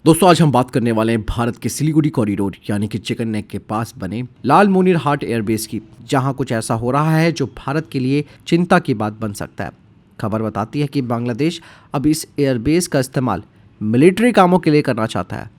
दोस्तों आज हम बात करने वाले हैं भारत के सिलीगुड़ी कॉरिडोर यानी कि चिकन नेक के पास बने लालमोनिरहाट एयरबेस की, जहां कुछ ऐसा हो रहा है जो भारत के लिए चिंता की बात बन सकता है। खबर बताती है कि बांग्लादेश अब इस एयरबेस का इस्तेमाल मिलिट्री कामों के लिए करना चाहता है,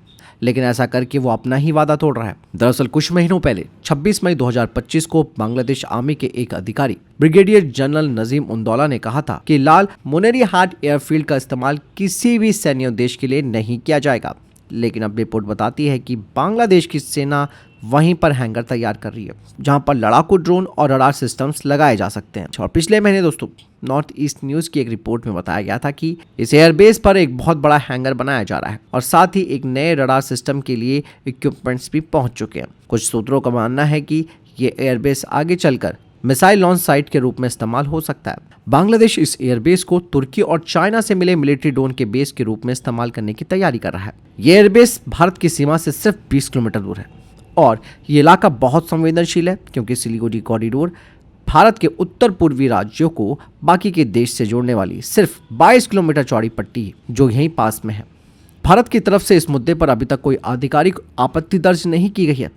लेकिन ऐसा करके वो अपना ही वादा तोड़ रहा है। दरअसल कुछ महीनों पहले 26 मई 2025 को बांग्लादेश आर्मी के एक अधिकारी ब्रिगेडियर जनरल नजीम उन-दौला ने कहा था कि लालमोनिरहाट एयरफील्ड का इस्तेमाल किसी भी सैन्य उद्देश्य के लिए नहीं किया जाएगा। लेकिन अब रिपोर्ट बताती है कि बांग्लादेश की सेना वहीं पर हैंगर तैयार कर रही है जहां पर लड़ाकू ड्रोन और रडार सिस्टम्स लगाए जा सकते हैं। और पिछले महीने दोस्तों नॉर्थ ईस्ट न्यूज की एक रिपोर्ट में बताया गया था कि इस एयरबेस पर एक बहुत बड़ा हैंगर बनाया जा रहा है और साथ ही एक नए रडार सिस्टम के लिए इक्विपमेंट्स भी पहुंच चुके हैं। कुछ सूत्रों का मानना है कि ये एयरबेस आगे चलकर मिसाइल लॉन्च साइट के रूप में इस्तेमाल हो सकता है। बांग्लादेश इस एयरबेस को तुर्की और चाइना से मिले मिलिट्री ड्रोन के बेस के रूप में इस्तेमाल करने की तैयारी कर रहा है। ये एयरबेस भारत की सीमा से सिर्फ 20 किलोमीटर दूर है और ये इलाका बहुत संवेदनशील है क्योंकि सिलीगुड़ी कॉरिडोर भारत के उत्तर पूर्वी राज्यों को बाकी के देश से जोड़ने वाली सिर्फ 22 किलोमीटर चौड़ी पट्टी जो यहीं पास में है। भारत की तरफ से इस मुद्दे पर अभी तक कोई आधिकारिक आपत्ति दर्ज नहीं की गई है,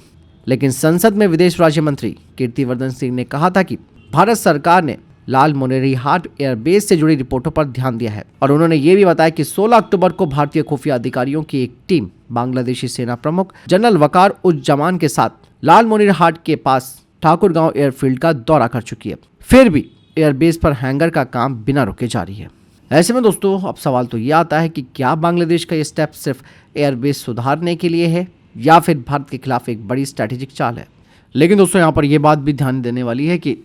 लेकिन संसद में विदेश राज्य मंत्री कीर्तिवर्धन सिंह ने कहा था कि भारत सरकार ने लालमोनिरहाट एयरबेस से जुड़ी रिपोर्टों पर ध्यान दिया है और उन्होंने ये भी बताया कि 16 अक्टूबर को भारतीय खुफिया अधिकारियों की एक टीम बांग्लादेशी सेना प्रमुख जनरल वकार उज जमान के साथ लालमोनिरहाट के पास ठाकुरगांव एयरफील्ड का दौरा कर चुकी है। फिर भी एयरबेस पर हैंगर का काम बिना रुके जारी है। ऐसे में दोस्तों अब सवाल तो ये आता है कि क्या बांग्लादेश का ये स्टेप सिर्फ एयरबेस सुधारने के लिए है या फिर भारत के खिलाफ एक बड़ी स्ट्रैटेजिक चाल है। लेकिन दोस्तों यहाँ पर यह बात भी ध्यान देने वाली है कि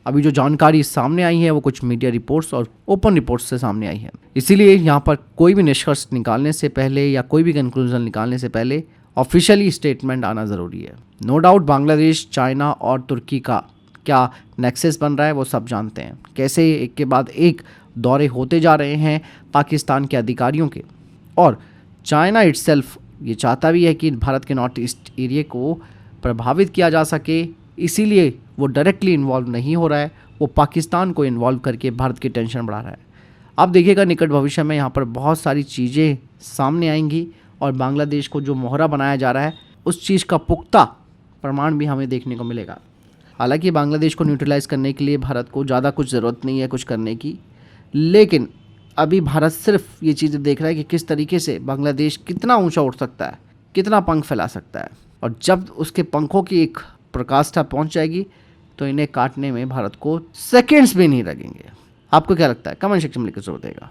अभी जो जानकारी सामने आई है वो कुछ मीडिया रिपोर्ट्स और ओपन रिपोर्ट्स से सामने आई है, इसीलिए यहाँ पर कोई भी निष्कर्ष निकालने से पहले या कोई भी कंक्लूजन निकालने से पहले ऑफिशियली स्टेटमेंट आना ज़रूरी है। नो डाउट बांग्लादेश, चाइना और तुर्की का क्या नेक्सस बन रहा है वो सब जानते हैं, कैसे एक के बाद एक दौरे होते जा रहे हैं पाकिस्तान के अधिकारियों के, और चाइना इटसेल्फ ये चाहता भी है कि भारत के नॉर्थ ईस्ट एरिया को प्रभावित किया जा सके, इसीलिए वो डायरेक्टली इन्वॉल्व नहीं हो रहा है, वो पाकिस्तान को इन्वॉल्व करके भारत की टेंशन बढ़ा रहा है। अब देखिएगा निकट भविष्य में यहाँ पर बहुत सारी चीज़ें सामने आएंगी और बांग्लादेश को जो मोहरा बनाया जा रहा है उस चीज़ का पुख्ता प्रमाण भी हमें देखने को मिलेगा। हालांकि बांग्लादेश को न्यूट्रलाइज करने के लिए भारत को ज़्यादा कुछ ज़रूरत नहीं है कुछ करने की, लेकिन अभी भारत सिर्फ ये चीज़ें देख रहा है कि किस तरीके से बांग्लादेश कितना ऊंचा उठ सकता है, कितना पंख फैला सकता है, और जब उसके पंखों की एक प्रकाष्ठा पहुंच जाएगी तो इन्हें काटने में भारत को सेकंड्स भी नहीं लगेंगे। आपको क्या लगता है? कमेंट सेक्शन में लिखकर जरूर देगा।